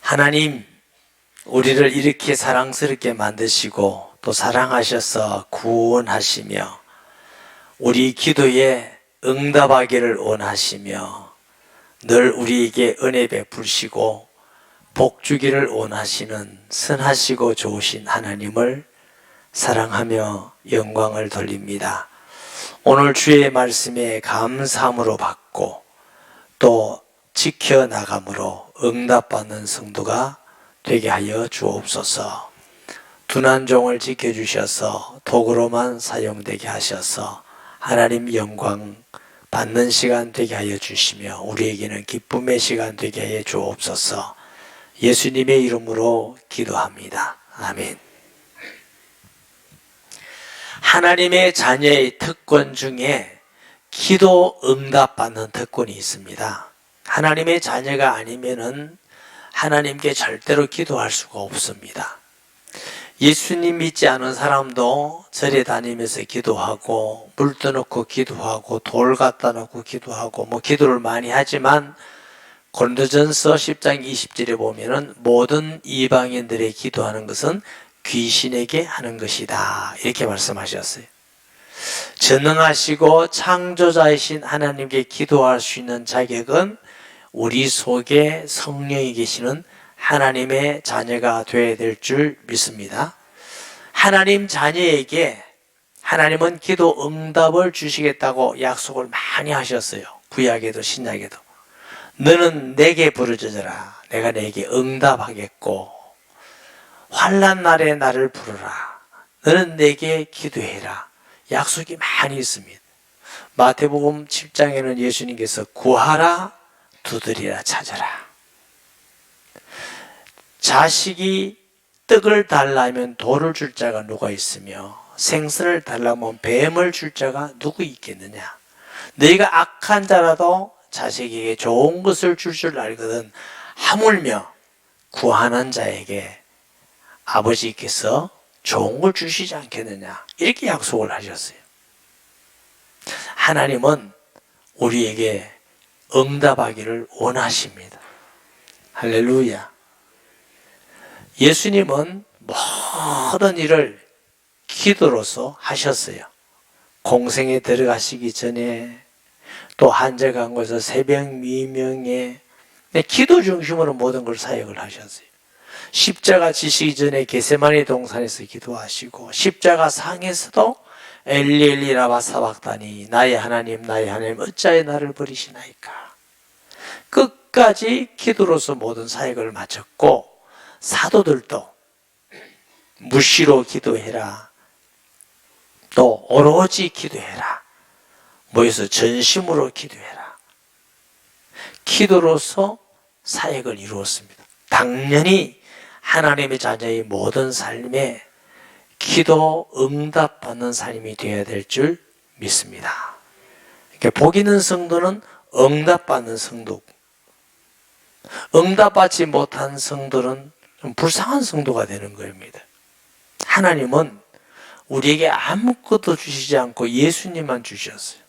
하나님, 우리를 이렇게 사랑스럽게 만드시고 또 사랑하셔서 구원하시며 우리 기도에 응답하기를 원하시며 늘 우리에게 은혜 베푸시고 복 주기를 원하시는 선하시고 좋으신 하나님을 사랑하며 영광을 돌립니다. 오늘 주의 말씀에 감사함으로 받고 또 지켜나감으로 응답받는 성도가 되게 하여 주옵소서. 둔한 종을 지켜주셔서 도구로만 사용되게 하셔서 하나님 영광 받는 시간 되게 하여 주시며 우리에게는 기쁨의 시간 되게 하여 주옵소서. 예수님의 이름으로 기도합니다. 아멘. 하나님의 자녀의 특권 중에 기도 응답받는 특권이 있습니다. 하나님의 자녀가 아니면은 하나님께 절대로 기도할 수가 없습니다. 예수님 믿지 않은 사람도 절에 다니면서 기도하고 물 떠놓고 기도하고 돌 갖다 놓고 기도하고 기도를 많이 하지만 고린도전서 10장 20절에 보면은 모든 이방인들의 기도하는 것은 귀신에게 하는 것이다 이렇게 말씀하셨어요. 전능하시고 창조자이신 하나님께 기도할 수 있는 자격은 우리 속에 성령이 계시는 하나님의 자녀가 되어야 될 줄 믿습니다. 하나님 자녀에게 하나님은 기도 응답을 주시겠다고 약속을 많이 하셨어요. 구약에도 신약에도. 너는 내게 부르짖으라. 내가 내게 응답하겠고 환난 날에 나를 부르라. 너는 내게 기도해라. 약속이 많이 있습니다. 마태복음 7장에는 예수님께서 구하라 두드리라 찾아라. 자식이 떡을 달라면 돌을 줄 자가 누가 있으며 생선을 달라면 뱀을 줄 자가 누구 있겠느냐. 너희가 악한 자라도 자식에게 좋은 것을 줄 줄 알거든 하물며 구하는 자에게 아버지께서 좋은 걸 주시지 않겠느냐 이렇게 약속을 하셨어요. 하나님은 우리에게 응답하기를 원하십니다. 할렐루야. 예수님은 모든 일을 기도로서 하셨어요. 공생에 들어가시기 전에 또 한적한 곳에서 새벽 미명에 기도 중심으로 모든 걸 사역을 하셨어요. 십자가 지시기 전에 겟세마네 동산에서 기도하시고 십자가 상에서도 엘리 엘리 라마 사박다니 나의 하나님 어찌하여 나를 버리시나이까. 끝까지 기도로서 모든 사역을 마쳤고 사도들도 무시로 기도해라. 또 오로지 기도해라. 모여서 전심으로 기도해라. 기도로서 사역을 이루었습니다. 당연히 하나님의 자녀의 모든 삶에 기도 응답받는 삶이 되어야 될 줄 믿습니다. 그러니까 복 있는 성도는 응답받는 성도, 응답받지 못한 성도는 좀 불쌍한 성도가 되는 겁니다. 하나님은 우리에게 아무것도 주시지 않고 예수님만 주셨어요.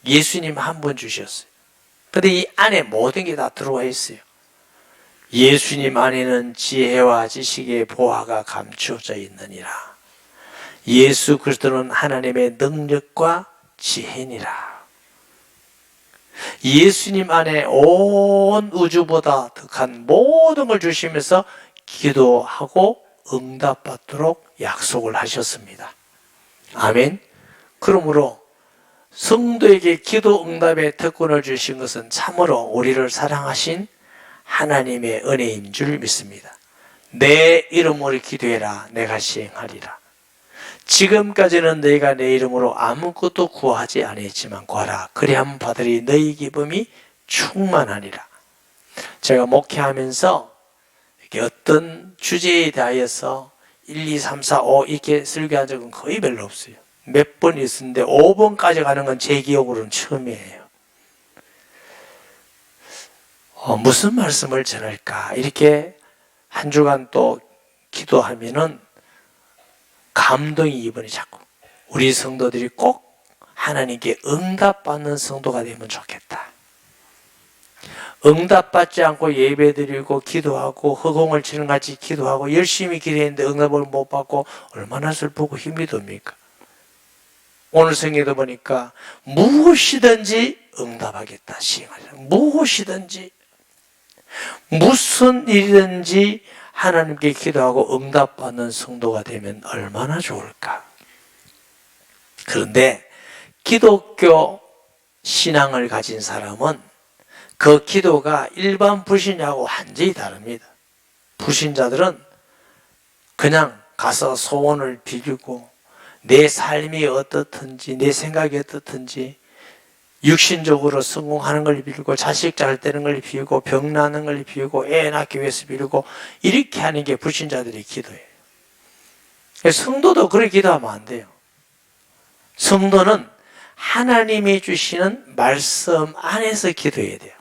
예수님 한 분 주셨어요. 그런데 이 안에 모든 게 다 들어와 있어요. 예수님 안에는 지혜와 지식의 보화가 감추어져 있느니라. 예수 그리스도는 하나님의 능력과 지혜니라. 예수님 안에 온 우주보다 덕한 모든 걸 주시면서 기도하고 응답받도록 약속을 하셨습니다. 아멘. 그러므로 성도에게 기도 응답의 특권을 주신 것은 참으로 우리를 사랑하신 하나님의 은혜인 줄 믿습니다. 내 이름으로 기도해라 내가 시행하리라. 지금까지는 너희가 내 이름으로 아무것도 구하지 아니했지만 구하라. 그리하면 받으리 너희 기쁨이 충만하니라. 제가 목회하면서 이렇게 어떤 주제에 대하여서 1, 2, 3, 4, 5 이렇게 설교한 적은 거의 별로 없어요. 몇 번 있었는데 5번까지 가는 건 제 기억으로는 처음이에요. 무슨 말씀을 전할까 이렇게 한 주간 또 기도하면은 감동이 이번에 자꾸 우리 성도들이 꼭 하나님께 응답받는 성도가 되면 좋겠다. 응답받지 않고 예배드리고 기도하고 허공을 치는 같이 기도하고 열심히 기도했는데 응답을 못 받고 얼마나 슬프고 힘이 듭니까? 오늘 성경도 보니까 무엇이든지 응답하겠다 시행하자. 무엇이든지 무슨 일이든지 하나님께 기도하고 응답받는 성도가 되면 얼마나 좋을까? 그런데 기독교 신앙을 가진 사람은 그 기도가 일반 불신자하고 완전히 다릅니다. 불신자들은 그냥 가서 소원을 빌고 내 삶이 어떻든지 내 생각이 어떻든지 육신적으로 성공하는 걸 빌고 자식 잘 되는 걸 빌고 병 나는 걸 빌고 애 낳기 위해서 빌고 이렇게 하는 게 불신자들의 기도예요. 성도도 그렇게 기도하면 안 돼요. 성도는 하나님이 주시는 말씀 안에서 기도해야 돼요.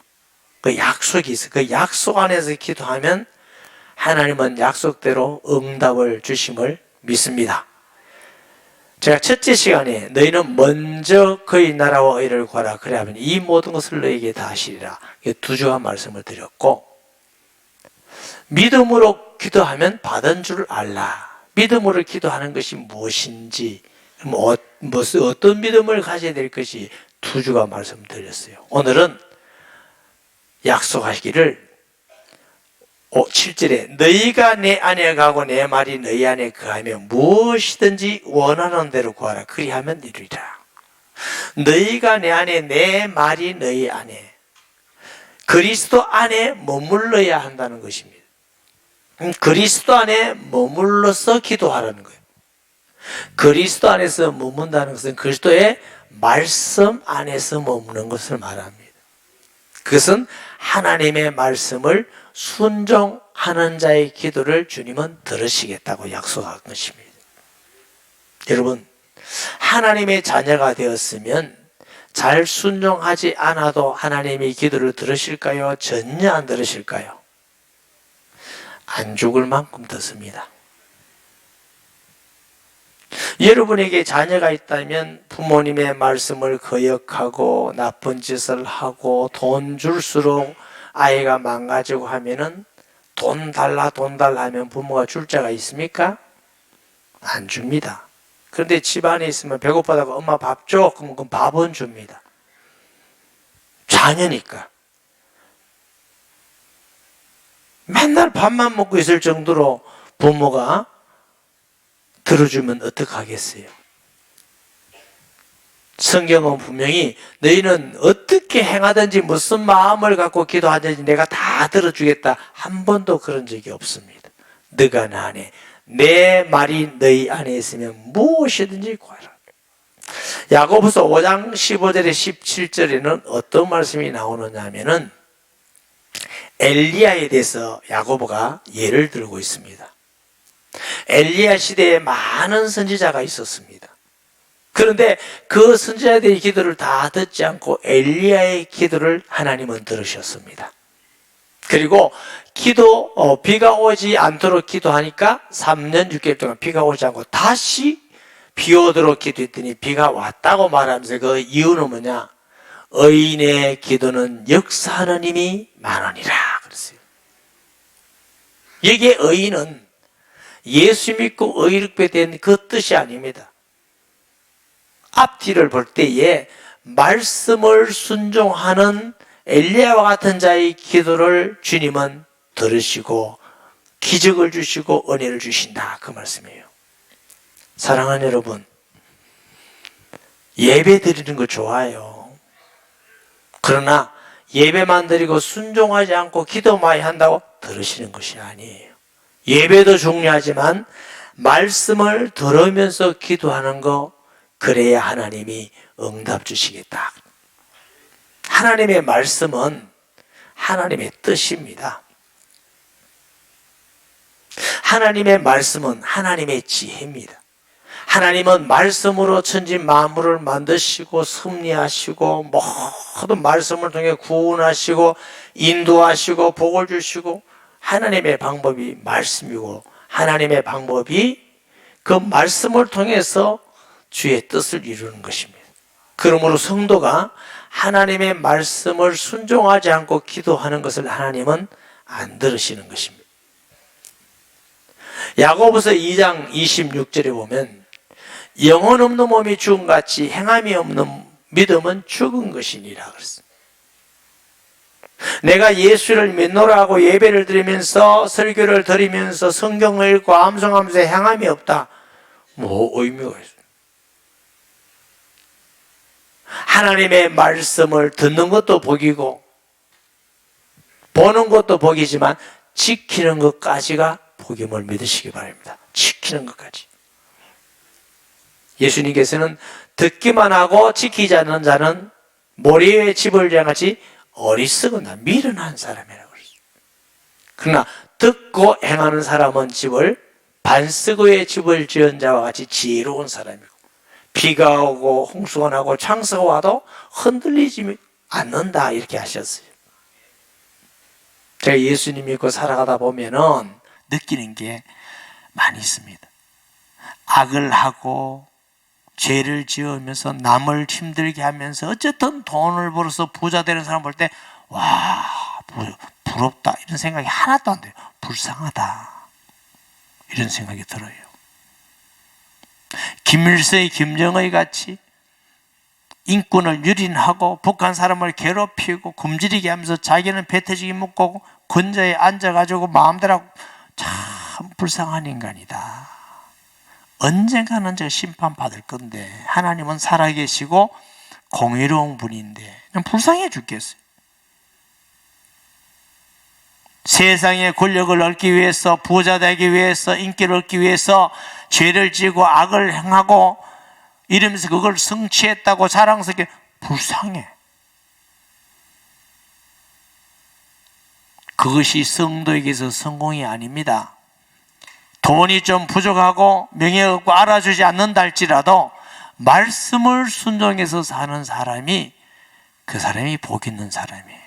그 약속이 있어요. 그 약속 안에서 기도하면 하나님은 약속대로 응답을 주심을 믿습니다. 제가 첫째 시간에 너희는 먼저 그의 나라와 의를 구하라 그래야면 이 모든 것을 너희에게 다 하시리라 두 주간 말씀을 드렸고, 믿음으로 기도하면 받은 줄 알라. 믿음으로 기도하는 것이 무엇인지 어떤 믿음을 가져야 될 것이 두 주간 말씀드렸어요. 오늘은 약속하시기를 7절에 너희가 내 안에 가고 내 말이 너희 안에 거하면 무엇이든지 원하는 대로 구하라 그리하면 이루리라. 너희가 내 안에 내 말이 너희 안에 그리스도 안에 머물러야 한다는 것입니다. 그리스도 안에 머물러서 기도하라는 거예요. 그리스도 안에서 머문다는 것은 그리스도의 말씀 안에서 머무는 것을 말합니다. 그것은 하나님의 말씀을 순종하는 자의 기도를 주님은 들으시겠다고 약속한 것입니다. 여러분, 하나님의 자녀가 되었으면 잘 순종하지 않아도 하나님의 기도를 들으실까요? 전혀 안 들으실까요? 안 죽을 만큼 듣습니다. 여러분에게 자녀가 있다면 부모님의 말씀을 거역하고 나쁜 짓을 하고 돈 줄수록 아이가 망가지고 하면은 돈 달라 하면 부모가 줄 자가 있습니까? 안 줍니다. 그런데 집안에 있으면 배고파다고 엄마 밥 줘. 그럼 그 밥은 줍니다. 자녀니까. 맨날 밥만 먹고 있을 정도로 부모가 들어주면 어떡하겠어요? 성경은 분명히 너희는 어떻게 행하든지 무슨 마음을 갖고 기도하든지 내가 다 들어주겠다. 한 번도 그런 적이 없습니다. 너가 나 안에 내 말이 너희 안에 있으면 무엇이든지 구하라. 야고보서 5장 15절에 17절에는 어떤 말씀이 나오느냐 하면은 엘리야에 대해서 야고보가 예를 들고 있습니다. 엘리야 시대에 많은 선지자가 있었습니다. 그런데 그 선지자들의 기도를 다 듣지 않고 엘리야의 기도를 하나님은 들으셨습니다. 그리고 비가 오지 않도록 기도하니까 3년 6개월 동안 비가 오지 않고 다시 비 오도록 기도했더니 비가 왔다고 말하면서 그 이유는 뭐냐? 의인의 기도는 역사하는 힘이 많으니라 그랬어요. 여기에 의인은 예수 믿고 의롭게 된 그 뜻이 아닙니다. 앞뒤를 볼 때에 말씀을 순종하는 엘리야와 같은 자의 기도를 주님은 들으시고 기적을 주시고 은혜를 주신다 그 말씀이에요. 사랑하는 여러분, 예배 드리는 거 좋아요. 그러나 예배만 드리고 순종하지 않고 기도 많이 한다고 들으시는 것이 아니에요. 예배도 중요하지만 말씀을 들으면서 기도하는 거, 그래야 하나님이 응답 주시겠다. 하나님의 말씀은 하나님의 뜻입니다. 하나님의 말씀은 하나님의 지혜입니다. 하나님은 말씀으로 천지 만물을 만드시고 섭리하시고 모든 말씀을 통해 구원하시고 인도하시고 복을 주시고 하나님의 방법이 말씀이고 하나님의 방법이 그 말씀을 통해서 주의 뜻을 이루는 것입니다. 그러므로 성도가 하나님의 말씀을 순종하지 않고 기도하는 것을 하나님은 안 들으시는 것입니다. 야고보서 2장 26절에 보면 영혼 없는 몸이 죽음같이 행함이 없는 믿음은 죽은 것이니라 그랬습니다. 내가 예수를 믿노라 하고 예배를 드리면서 설교를 드리면서 성경을 읽고 암송하면서 행함이 없다. 뭐 의미가 있어요? 하나님의 말씀을 듣는 것도 복이고 보는 것도 복이지만 지키는 것까지가 복임을 믿으시기 바랍니다. 지키는 것까지. 예수님께서는 듣기만 하고 지키지 않는 자는 모래 위에 집을 지은 같이 어리석은다, 미련한 사람이라고 그랬어요. 그러나 듣고 행하는 사람은 반석 위에 집을 지은 자와 같이 지혜로운 사람이고 비가 오고 홍수가 나고 창수가 와도 흔들리지 않는다 이렇게 하셨어요. 제가 예수님 믿고 살아가다 보면은 느끼는 게 많이 있습니다. 악을 하고 죄를 지으면서 남을 힘들게 하면서 어쨌든 돈을 벌어서 부자 되는 사람 볼 때 와, 부럽다 이런 생각이 하나도 안 돼요. 불쌍하다 이런 생각이 들어요. 김일성의 김정의 같이 인권을 유린하고 북한 사람을 괴롭히고 굶주리게 하면서 자기는 배태지기 먹고 근저에 앉아가지고 마음대로 하고 참 불쌍한 인간이다. 언젠가는 저 심판받을 건데 하나님은 살아계시고 공의로운 분인데 그냥 불쌍해 죽겠어요. 세상의 권력을 얻기 위해서 부자 되기 위해서 인기를 얻기 위해서 죄를 지고 악을 행하고 이러면서 그걸 성취했다고 자랑스럽게 불쌍해. 그것이 성도에게서 성공이 아닙니다. 돈이 좀 부족하고 명예가 없고 알아주지 않는다 할지라도 말씀을 순종해서 사는 사람이 그 사람이 복 있는 사람이에요.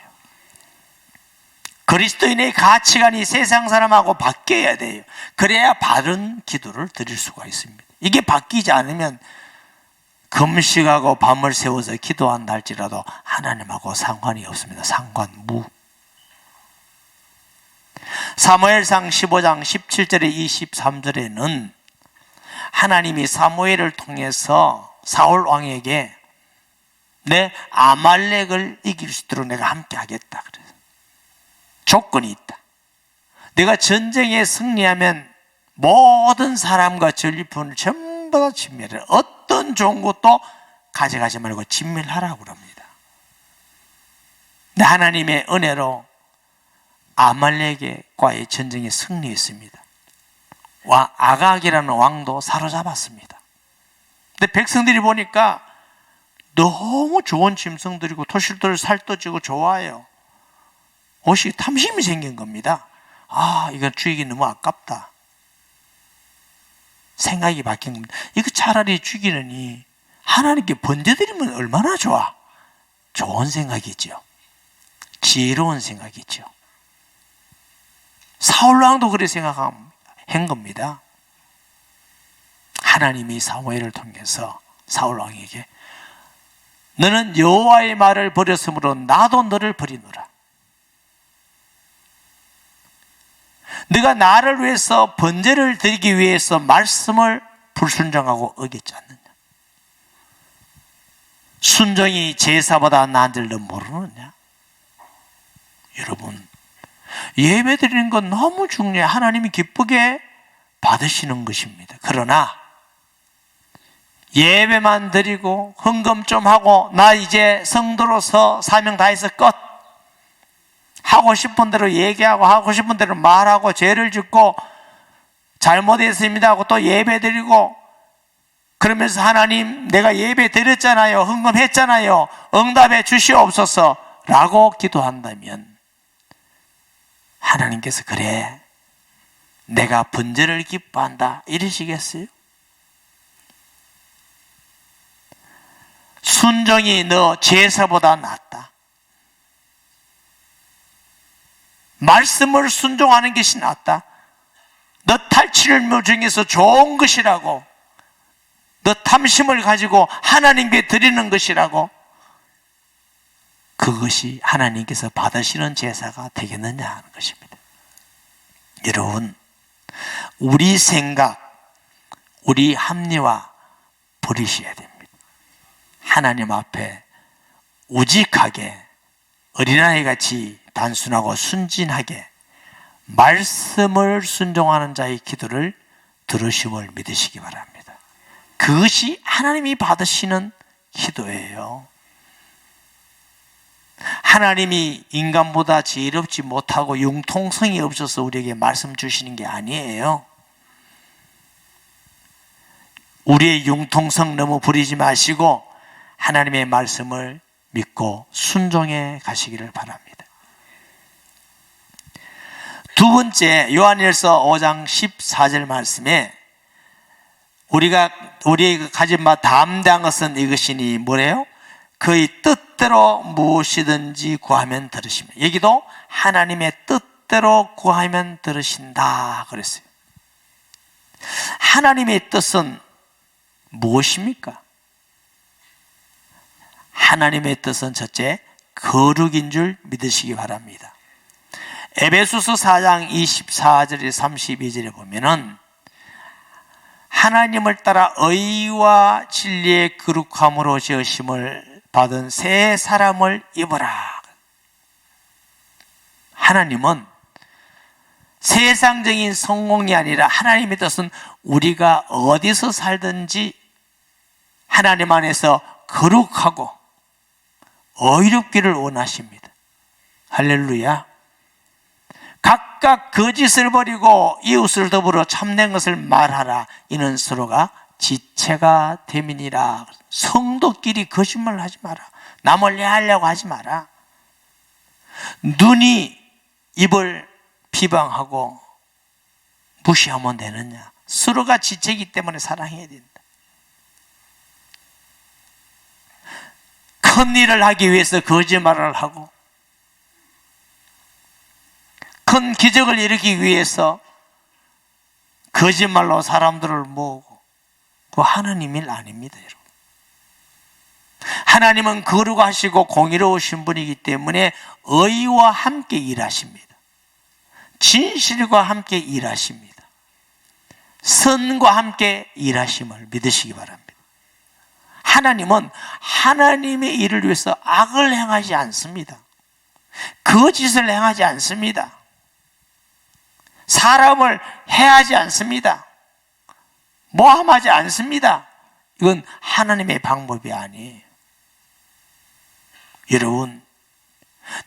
그리스도인의 가치관이 세상 사람하고 바뀌어야 돼요. 그래야 바른 기도를 드릴 수가 있습니다. 이게 바뀌지 않으면 금식하고 밤을 새워서 기도한다 할지라도 하나님하고 상관이 없습니다. 상관무. 사무엘상 15장 17절에 23절에는 하나님이 사무엘을 통해서 사울 왕에게 내 아말렉을 이길 수 있도록 내가 함께 하겠다 그래요. 조건이 있다. 내가 전쟁에 승리하면 모든 사람과 전리품을 전부 다 진멸해. 어떤 좋은 것도 가져가지 말고 진멸하라고 그럽니다. 근데 하나님의 은혜로 아말렉과의 전쟁에 승리했습니다. 아각이라는 왕도 사로잡았습니다. 근데 백성들이 보니까 너무 좋은 짐승들이고 토실토실 살떠지고 좋아요. 옷이 탐심이 생긴 겁니다. 이건 죽이기 너무 아깝다. 생각이 바뀐 겁니다. 이거 차라리 죽이느니 하나님께 번제드리면 얼마나 좋아. 좋은 생각이죠. 지혜로운 생각이죠. 사울왕도 그렇게 생각한 겁니다. 하나님이 사무엘을 통해서 사울왕에게 너는 여호와의 말을 버렸으므로 나도 너를 버리노라. 네가 나를 위해서 번제를 드리기 위해서 말씀을 불순종하고 어겼지 않느냐. 순종이 제사보다 나은 줄 너 모르느냐. 여러분, 예배 드리는 건 너무 중요해. 하나님이 기쁘게 받으시는 것입니다. 그러나 예배만 드리고 헌금 좀 하고 나 이제 성도로서 사명 다해서 끝. 하고 싶은 대로 얘기하고 하고 싶은 대로 말하고 죄를 짓고 잘못했습니다 하고 또 예배 드리고 그러면서 하나님 내가 예배 드렸잖아요. 헌금했잖아요. 응답해 주시옵소서 라고 기도한다면 하나님께서 그래 내가 번제를 기뻐한다 이러시겠어요? 순종이 너 제사보다 낫다. 말씀을 순종하는 것이 낫다. 너 탈취물 중에서 좋은 것이라고 너 탐심을 가지고 하나님께 드리는 것이라고, 그것이 하나님께서 받으시는 제사가 되겠느냐 하는 것입니다. 여러분, 우리 생각, 우리 합리화 버리셔야 됩니다. 하나님 앞에 우직하게 어린아이같이 단순하고 순진하게 말씀을 순종하는 자의 기도를 들으심을 믿으시기 바랍니다. 그것이 하나님이 받으시는 기도예요. 하나님이 인간보다 지혜롭지 못하고 융통성이 없어서 우리에게 말씀 주시는 게 아니에요. 우리의 융통성 너무 부리지 마시고 하나님의 말씀을 믿고 순종해 가시기를 바랍니다. 두 번째, 요한일서 5장 14절 말씀에 우리의 가진 바 담대한 것은 이것이니 뭐래요? 그의 뜻대로 무엇이든지 구하면 들으십니다. 여기도 하나님의 뜻대로 구하면 들으신다 그랬어요. 하나님의 뜻은 무엇입니까? 하나님의 뜻은 첫째, 거룩인 줄 믿으시기 바랍니다. 에베소서 4장 24절에 32절에 보면은 하나님을 따라 의와 진리의 거룩함으로 지으심을 받은 새 사람을 입어라. 하나님은 세상적인 성공이 아니라 하나님의 뜻은 우리가 어디서 살든지 하나님 안에서 거룩하고 의롭기를 원하십니다. 할렐루야. 각각 거짓을 버리고 이웃을 더불어 참된 것을 말하라. 이는 서로가 지체가 됨이니라. 성도끼리 거짓말을 하지 마라. 남을 해하려고 하지 마라. 눈이 입을 비방하고 무시하면 되느냐? 서로가 지체이기 때문에 사랑해야 된다. 큰 일을 하기 위해서 거짓말을 하고 큰 기적을 일으키기 위해서 거짓말로 사람들을 모으고, 그거 하나님 일 아닙니다, 여러분. 하나님은 거룩하시고 공의로우신 분이기 때문에 의와 함께 일하십니다. 진실과 함께 일하십니다. 선과 함께 일하심을 믿으시기 바랍니다. 하나님은 하나님의 일을 위해서 악을 행하지 않습니다. 거짓을 행하지 않습니다. 사람을 해하지 않습니다. 모함하지 않습니다. 이건 하나님의 방법이 아니에요. 여러분,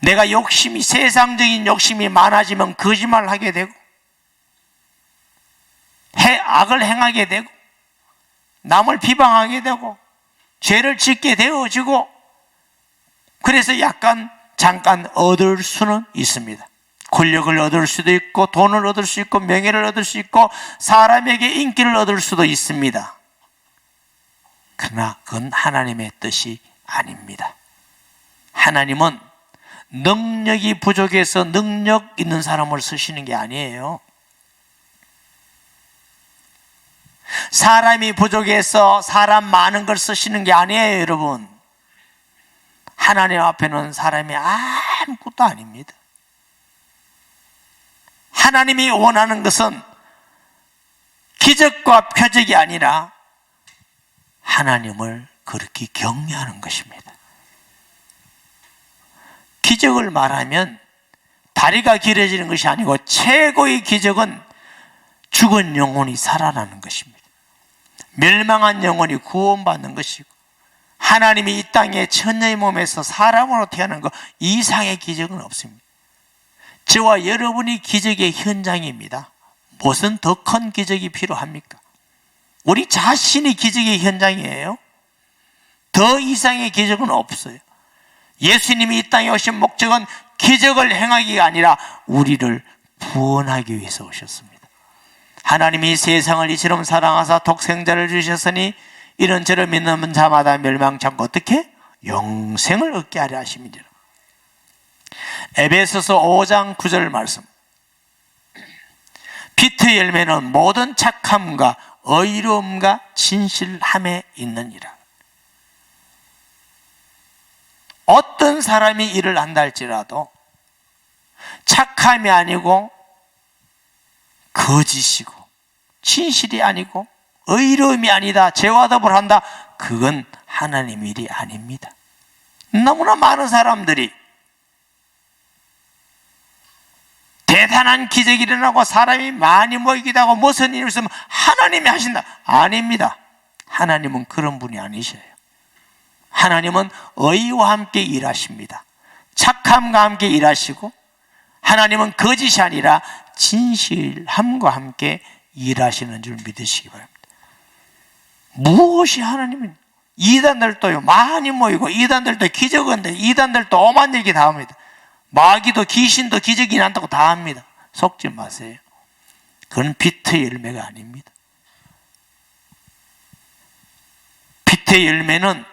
내가 욕심이, 세상적인 욕심이 많아지면 거짓말을 하게 되고 악을 행하게 되고 남을 비방하게 되고 죄를 짓게 되어지고, 그래서 잠깐 얻을 수는 있습니다. 권력을 얻을 수도 있고 돈을 얻을 수 있고 명예를 얻을 수 있고 사람에게 인기를 얻을 수도 있습니다. 그러나 그건 하나님의 뜻이 아닙니다. 하나님은 능력이 부족해서 능력 있는 사람을 쓰시는 게 아니에요. 사람이 부족해서 사람 많은 걸 쓰시는 게 아니에요, 여러분. 하나님 앞에는 사람이 아무것도 아닙니다. 하나님이 원하는 것은 기적과 표적이 아니라 하나님을 그렇게 경외하는 것입니다. 기적을 말하면 다리가 길어지는 것이 아니고 최고의 기적은 죽은 영혼이 살아나는 것입니다. 멸망한 영혼이 구원받는 것이고, 하나님이 이 땅에 천녀의 몸에서 사람으로 태어난 것 이상의 기적은 없습니다. 저와 여러분이 기적의 현장입니다. 무슨 더 큰 기적이 필요합니까? 우리 자신이 기적의 현장이에요. 더 이상의 기적은 없어요. 예수님이 이 땅에 오신 목적은 기적을 행하기가 아니라 우리를 구원하기 위해서 오셨습니다. 하나님이 세상을 이처럼 사랑하사 독생자를 주셨으니 이런 저를 믿는 자마다 멸망치 않고 어떻게? 영생을 얻게 하려 하심이니라. 에베소서 5장 9절 말씀. 피트 열매는 모든 착함과 의로움과 진실함에 있느니라. 어떤 사람이 일을 한다 할지라도 착함이 아니고 거짓이고 진실이 아니고 의로움이 아니다, 죄와답을 한다, 그건 하나님 일이 아닙니다. 너무나 많은 사람들이 대단한 기적이 일어나고 사람이 많이 모이기도 하고 무슨 일이 있으면 하나님이 하신다. 아닙니다. 하나님은 그런 분이 아니셔요. 하나님은 의와 함께 일하십니다. 착함과 함께 일하시고, 하나님은 거짓이 아니라 진실함과 함께 일하시는 줄 믿으시기 바랍니다. 무엇이 하나님은, 이단들도요 많이 모이고, 이단들도 기적은 이단들도 오만 얘기 다 합니다. 마귀도 귀신도 기적이 난다고 다 합니다. 속지 마세요. 그건 빛의 열매가 아닙니다. 빛의 열매는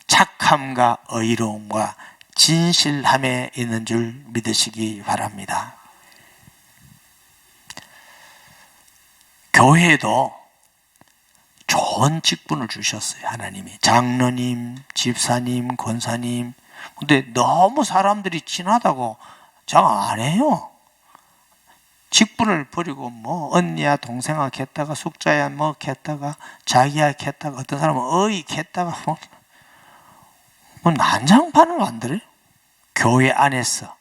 착함과 의로움과 진실함에 있는 줄 믿으시기 바랍니다. 교회에도 좋은 직분을 주셨어요. 하나님이 장로님, 집사님, 권사님. 근데 너무 사람들이 친하다고 장 안 해요. 직분을 버리고 뭐 언니야 동생아 겠다가 숙자야 뭐 겠다가 자기야 겠다가 어떤 사람은 어이 겠다가 뭐 난장판을 만들어요. 교회 안에서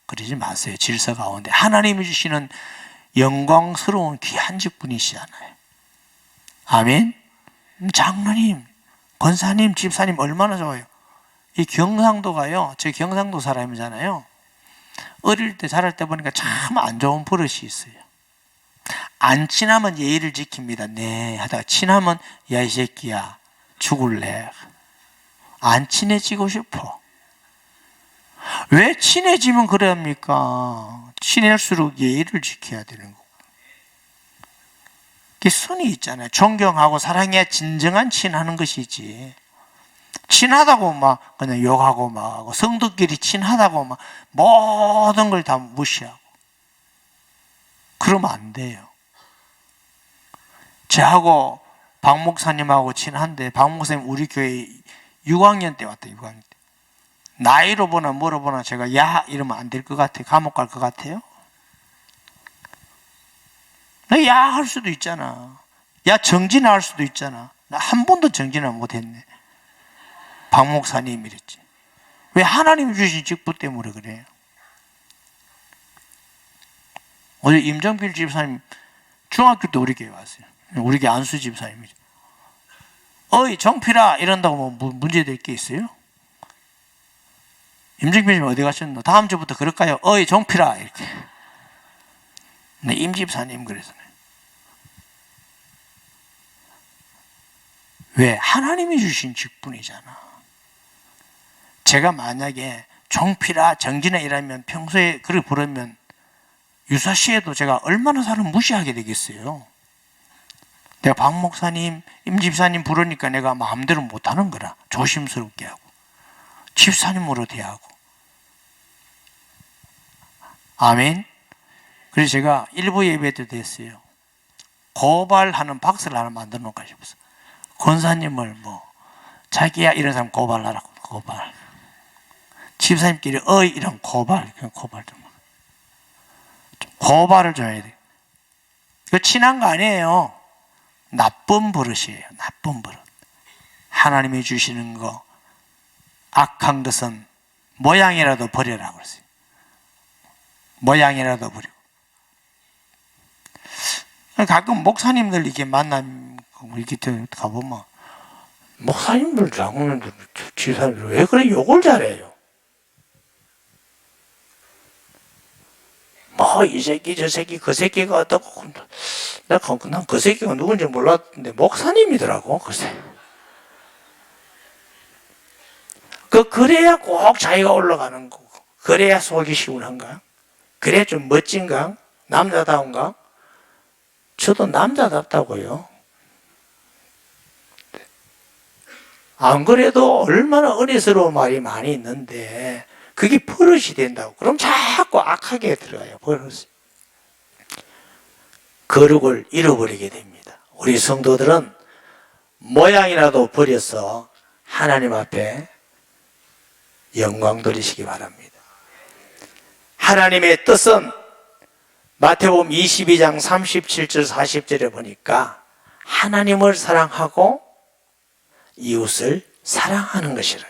그러지 마세요. 질서 가운데 하나님이 주시는 영광스러운 귀한 직분이시잖아요. 아멘. 장로님, 권사님, 집사님 얼마나 좋아요. 이 경상도가요, 저 경상도 사람이잖아요. 어릴 때 자랄 때 보니까 참 안 좋은 버릇이 있어요. 안 친하면 예의를 지킵니다. 네 하다가 친하면 야 이 새끼야 죽을래. 안 친해지고 싶어. 왜 친해지면 그래 합니까? 친할수록 예의를 지켜야 되는 거고. 그게 순위 있잖아요. 존경하고 사랑해야 진정한 친하는 것이지. 친하다고 막 그냥 욕하고 막 하고, 성도끼리 친하다고 막 모든 걸 다 무시하고 그러면 안 돼요. 저하고 박 목사님하고 친한데, 박 목사님 우리 교회 6학년 때 왔다. 6학년 때. 나이로 보나 뭐로 보나 제가 야 이러면 안 될 것 같아요. 감옥 갈 것 같아요. 나 야 할 수도 있잖아. 야 정진아 할 수도 있잖아. 나 한 번도 정진아 못했네. 박 목사님 이랬지. 왜 하나님이 주신 직분 때문에 그래요? 어제 임정필 집사님 중학교 때 우리 교회 왔어요. 우리 교회 안수 집사님이죠. 어이 정필아 이런다고 뭐 문제될 게 있어요? 임정필 집사님 어디 가셨노? 다음 주부터 그럴까요? 어이 정필아 이렇게. 네, 임 집사님 그래서. 왜? 하나님이 주신 직분이잖아. 제가 만약에 정필아 정진아 이라면 평소에 그렇게 부르면 유사시에도 제가 얼마나 사람 무시하게 되겠어요. 내가 박 목사님, 임 집사님 부르니까 내가 마음대로 못하는 거라. 조심스럽게 하고 집사님으로 대하고. 아멘. 그래서 제가 일부 예배 때 됐어요. 고발하는 박스를 하나 만들어 놓을까 싶어서. 권사님을 뭐 자기야 이런 사람 고발하라고. 고발. 집사님끼리 어이 이런 고발. 그냥 고발 좀 고발을 좀 해야 돼. 이거 친한 거 아니에요. 나쁜 버릇이에요. 나쁜 버릇. 하나님이 주시는 거 악한 것은 모양이라도 버려라 그랬어요. 모양이라도 버리고. 가끔 목사님들 이렇게 만나면 이렇게 가보면 목사님들 장로님들 집사님들 왜 그래 욕을 잘해요? 뭐 이 새끼 저 새끼 그 새끼가 어떻고, 난 그 새끼가 누군지 몰랐는데 목사님이더라고. 글쎄. 그래야 꼭 자기가 올라가는 거고, 그래야 속이 시원한가? 그래야 좀 멋진가? 남자다운가? 저도 남자답다고요. 안 그래도 얼마나 은혜스러운 말이 많이 있는데 그게 버릇이 된다고. 그럼 자꾸 악하게 들어가요. 버릇이. 거룩을 잃어버리게 됩니다. 우리 성도들은 모양이라도 버려서 하나님 앞에 영광 돌리시기 바랍니다. 하나님의 뜻은 마태복음 22장 37절 40절에 보니까 하나님을 사랑하고 이웃을 사랑하는 것이라.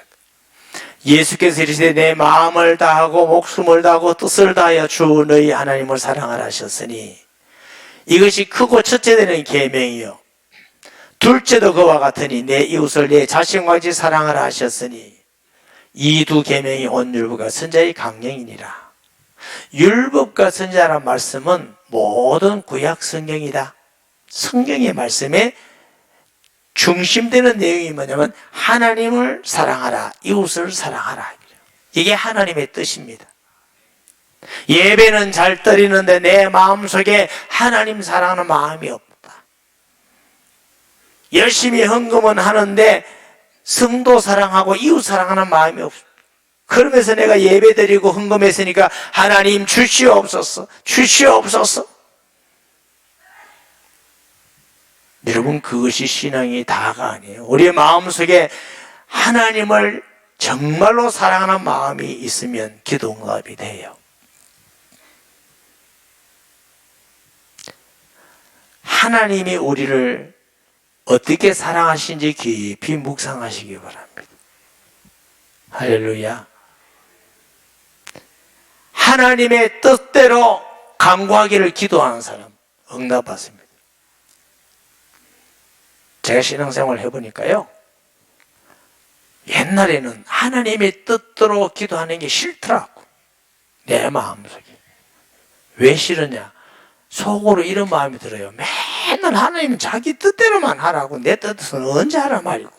예수께서 이르시되 내 마음을 다하고 목숨을 다하고 뜻을 다하여 주 너희 하나님을 사랑하라 하셨으니 이것이 크고 첫째 되는 계명이요 둘째도 그와 같으니 내 이웃을 내 자신과 같이 사랑하라 하셨으니 이 두 계명이 온 율법과 선지자의 강령이니라. 율법과 선지자란 말씀은 모든 구약 성경이다. 성경의 말씀에 중심되는 내용이 뭐냐면 하나님을 사랑하라, 이웃을 사랑하라. 이게 하나님의 뜻입니다. 예배는 잘 드리는데 내 마음속에 하나님 사랑하는 마음이 없다. 열심히 헌금은 하는데 성도 사랑하고 이웃 사랑하는 마음이 없어. 그러면서 내가 예배 드리고 헌금했으니까 하나님 주시옵소서, 주시옵소서. 여러분, 그것이 신앙이 다가 아니에요. 우리의 마음속에 하나님을 정말로 사랑하는 마음이 있으면 기도 응답이 돼요. 하나님이 우리를 어떻게 사랑하신지 깊이 묵상하시기 바랍니다. 할렐루야. 하나님의 뜻대로 간구하기를 기도하는 사람 응답받습니다. 제가 신앙생활을 해보니까요, 옛날에는 하나님의 뜻대로 기도하는 게 싫더라고. 내 마음속에. 왜 싫으냐? 속으로 이런 마음이 들어요. 맨날 하나님은 자기 뜻대로만 하라고, 내 뜻은 언제 하라 말이고.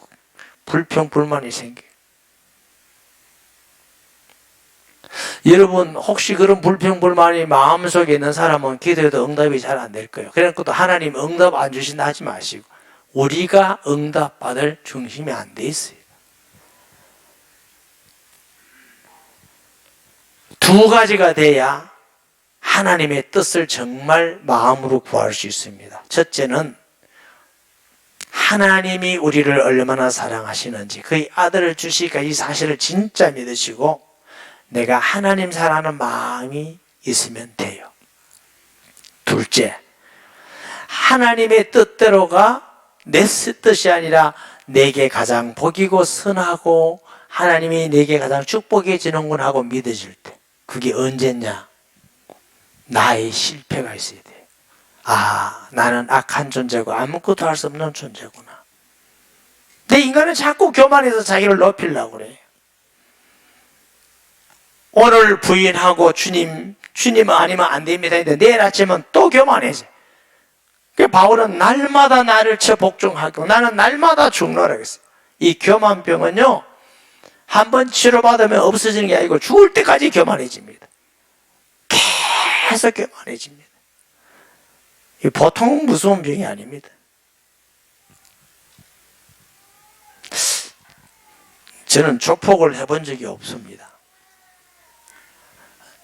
불평 불만이 생겨요. 여러분, 혹시 그런 불평 불만이 마음속에 있는 사람은 기도해도 응답이 잘 안 될 거예요. 그러니까 또 하나님 응답 안 주신다 하지 마시고 우리가 응답 받을 중심이 안 돼 있어요. 두 가지가 돼야 하나님의 뜻을 정말 마음으로 구할 수 있습니다. 첫째는 하나님이 우리를 얼마나 사랑하시는지 그의 아들을 주시니까 이 사실을 진짜 믿으시고 내가 하나님 사랑하는 마음이 있으면 돼요. 둘째, 하나님의 뜻대로가 내 뜻이 아니라 내게 가장 복이고 선하고 하나님이 내게 가장 축복이 지는군 하고 믿어질 때, 그게 언제냐? 나의 실패가 있어야 돼. 아, 나는 악한 존재고 아무것도 할 수 없는 존재구나. 근데 인간은 자꾸 교만해서 자기를 높이려고 그래. 오늘 부인하고 주님 아니면 안 됩니다. 내일 아침은 또 교만해져. 바울은 날마다 나를 쳐 복종하고 나는 날마다 죽노라 그랬어요. 이 교만병은요, 한번 치료받으면 없어지는 게 아니고 죽을 때까지 교만해집니다. 계속 교만해집니다. 이 보통 무서운 병이 아닙니다. 저는 조폭을 해본 적이 없습니다.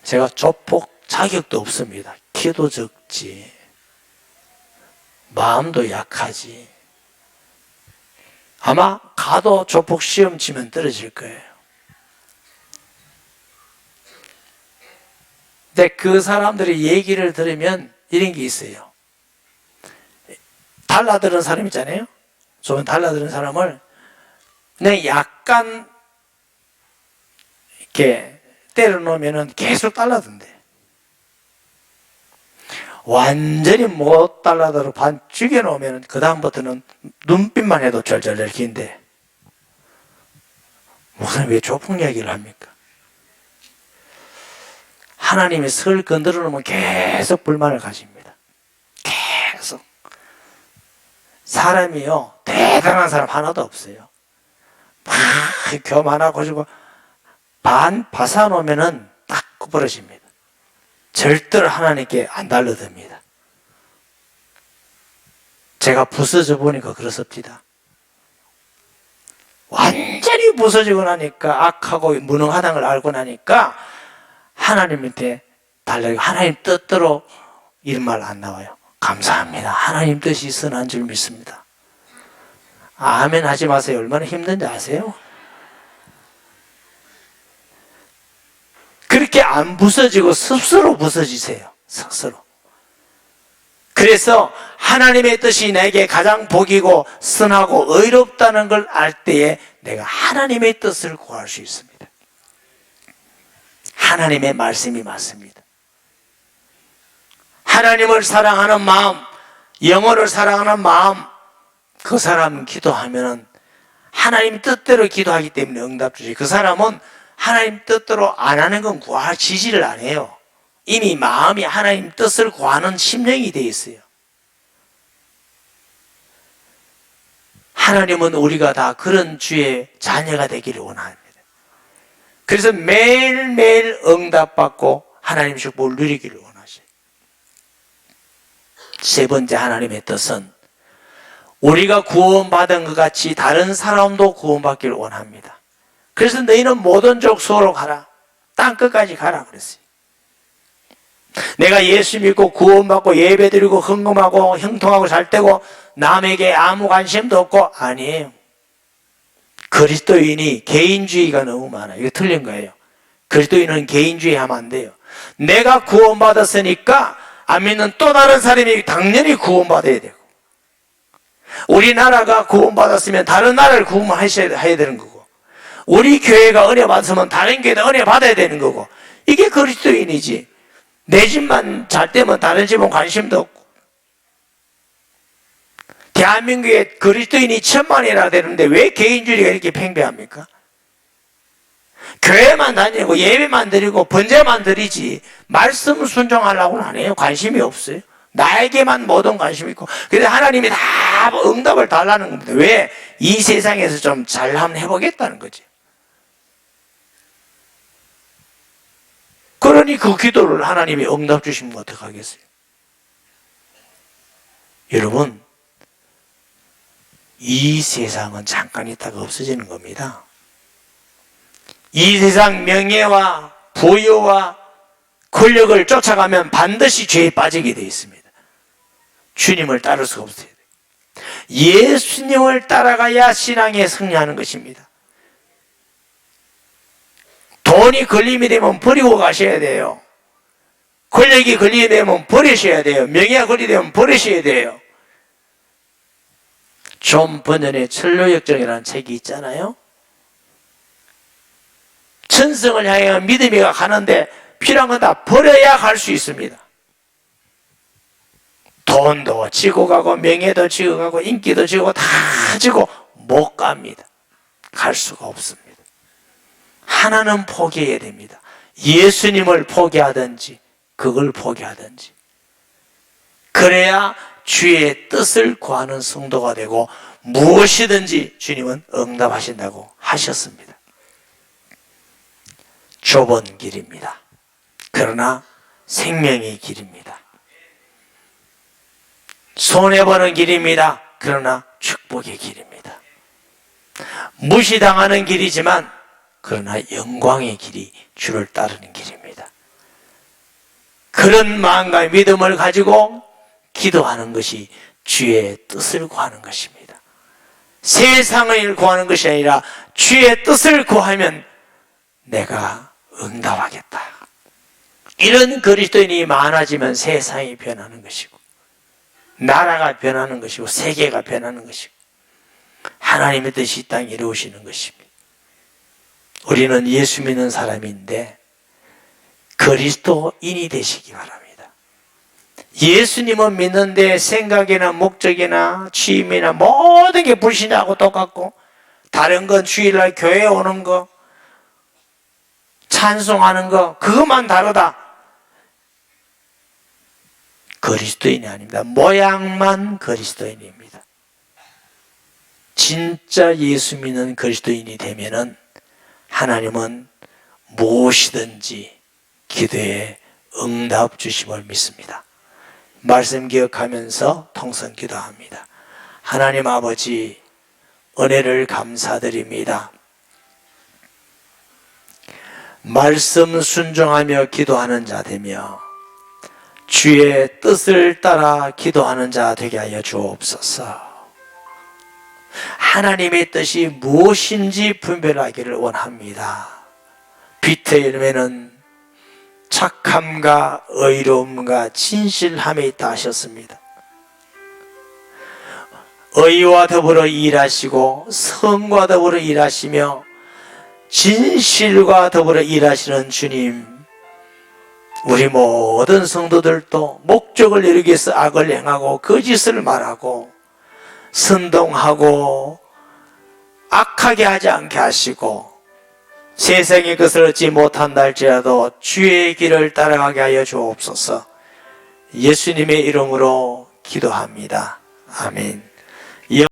제가 조폭 자격도 없습니다. 키도 적지, 마음도 약하지. 아마 가도 조폭 시험 치면 떨어질 거예요. 근데 그 사람들의 얘기를 들으면 이런 게 있어요. 달라드는 사람 있잖아요. 좀 달라드는 사람을 그냥 약간 이렇게 때려놓으면 계속 달라든대. 완전히 못 달라들어 반 죽여놓으면 그 다음부터는 눈빛만 해도 절절절 긴데 무슨 왜 조폭 이야기를 합니까? 하나님이 설 건드려 놓으면 계속 불만을 가집니다. 계속. 사람이요, 대단한 사람 하나도 없어요. 막 교만하고 지고 반 파사놓으면은 딱 부러집니다. 절대로 하나님께 안 달라듭니다. 제가 부서져 보니까 그렇습니다. 완전히 부서지고 나니까 악하고 무능하다는 걸 알고 나니까 하나님한테 달라고 하나님 뜻대로 이런 말 안 나와요. 감사합니다. 하나님 뜻이 선한 줄 믿습니다. 아멘 하지 마세요. 얼마나 힘든지 아세요? 그렇게 안 부서지고 스스로 부서지세요. 스스로. 그래서 하나님의 뜻이 내게 가장 복이고 선하고 의롭다는 걸 알 때에 내가 하나님의 뜻을 구할 수 있습니다. 하나님의 말씀이 맞습니다. 하나님을 사랑하는 마음, 영혼을 사랑하는 마음, 그 사람 기도하면 하나님 뜻대로 기도하기 때문에 응답 주지. 그 사람은 하나님 뜻대로 안 하는 건 구하지지를 안 해요. 이미 마음이 하나님 뜻을 구하는 심령이 되어 있어요. 하나님은 우리가 다 그런 주의 자녀가 되기를 원합니다. 그래서 매일매일 응답받고 하나님 축복을 누리기를 원하셔요. 세 번째 하나님의 뜻은 우리가 구원받은 것 같이 다른 사람도 구원받기를 원합니다. 그래서 너희는 모든 족속으로 가라. 땅끝까지 가라 그랬어요. 내가 예수 믿고 구원받고 예배드리고 헌금하고 형통하고 잘 되고 남에게 아무 관심도 없고 아니에요. 그리스도인이 개인주의가 너무 많아요. 이거 틀린 거예요. 그리스도인은 개인주의 하면 안 돼요. 내가 구원받았으니까 안 믿는 또 다른 사람이 당연히 구원받아야 되고, 우리나라가 구원받았으면 다른 나라를 구원해야 되는 거고, 우리 교회가 은혜 받았으면 다른 교회도 은혜 받아야 되는 거고, 이게 그리스도인이지. 내 집만 잘 되면 다른 집은 관심도 없고. 대한민국에 그리스도인이 1000만이나 되는데 왜 개인주의가 이렇게 팽배합니까? 교회만 다니고 예배만 드리고 번제만 드리지 말씀 순종하려고는 안 해요. 관심이 없어요. 나에게만 모든 관심이 있고. 그래서 하나님이 다 응답을 달라는 겁니다. 왜? 이 세상에서 좀 잘 한번 해보겠다는 거지. 그러니 그 기도를 하나님이 응답 주시면 어떡하겠어요? 여러분, 이 세상은 잠깐 있다가 없어지는 겁니다. 이 세상 명예와 부여와 권력을 쫓아가면 반드시 죄에 빠지게 되어 있습니다. 주님을 따를 수가 없어요. 예수님을 따라가야 신앙에 승리하는 것입니다. 돈이 걸림이 되면 버리고 가셔야 돼요. 권력이 걸림이 되면 버리셔야 돼요. 명예가 걸림이 되면 버리셔야 돼요. 존 번연의 철로역정이라는 책이 있잖아요. 천성을 향해 믿음이 가는데 필요한 건 다 버려야 갈 수 있습니다. 돈도 지고 가고 명예도 지고 가고 인기도 지고 다 지고 못 갑니다. 갈 수가 없습니다. 하나는 포기해야 됩니다. 예수님을 포기하든지 그걸 포기하든지. 그래야 주의 뜻을 구하는 성도가 되고 무엇이든지 주님은 응답하신다고 하셨습니다. 좁은 길입니다. 그러나 생명의 길입니다. 손해보는 길입니다. 그러나 축복의 길입니다. 무시당하는 길이지만 그러나 영광의 길이 주를 따르는 길입니다. 그런 마음과 믿음을 가지고 기도하는 것이 주의 뜻을 구하는 것입니다. 세상을 구하는 것이 아니라 주의 뜻을 구하면 내가 응답하겠다. 이런 그리스도인이 많아지면 세상이 변하는 것이고 나라가 변하는 것이고 세계가 변하는 것이고 하나님의 뜻이 이 땅에 이루어지는 것입니다. 우리는 예수 믿는 사람인데 그리스도인이 되시기 바랍니다. 예수님은 믿는데 생각이나 목적이나 취임이나 모든 게 불신하고 똑같고 다른 건 주일날 교회에 오는 거 찬송하는 거 그것만 다르다. 그리스도인이 아닙니다. 모양만 그리스도인입니다. 진짜 예수 믿는 그리스도인이 되면은 하나님은 무엇이든지 기도에 응답 주심을 믿습니다. 말씀 기억하면서 통성 기도합니다. 하나님 아버지 은혜를 감사드립니다. 말씀 순종하며 기도하는 자 되며 주의 뜻을 따라 기도하는 자 되게 하여 주옵소서. 하나님의 뜻이 무엇인지 분별하기를 원합니다. 빛의 열매는 착함과 의로움과 진실함에 있다 하셨습니다. 의와 더불어 일하시고 성과 더불어 일하시며 진실과 더불어 일하시는 주님, 우리 모든 성도들도 목적을 이루기 위해서 악을 행하고 거짓을 말하고 선동하고 악하게 하지 않게 하시고 세상의 것을 얻지 못한다 할지라도 주의 길을 따라가게 하여 주옵소서. 예수님의 이름으로 기도합니다. 아멘.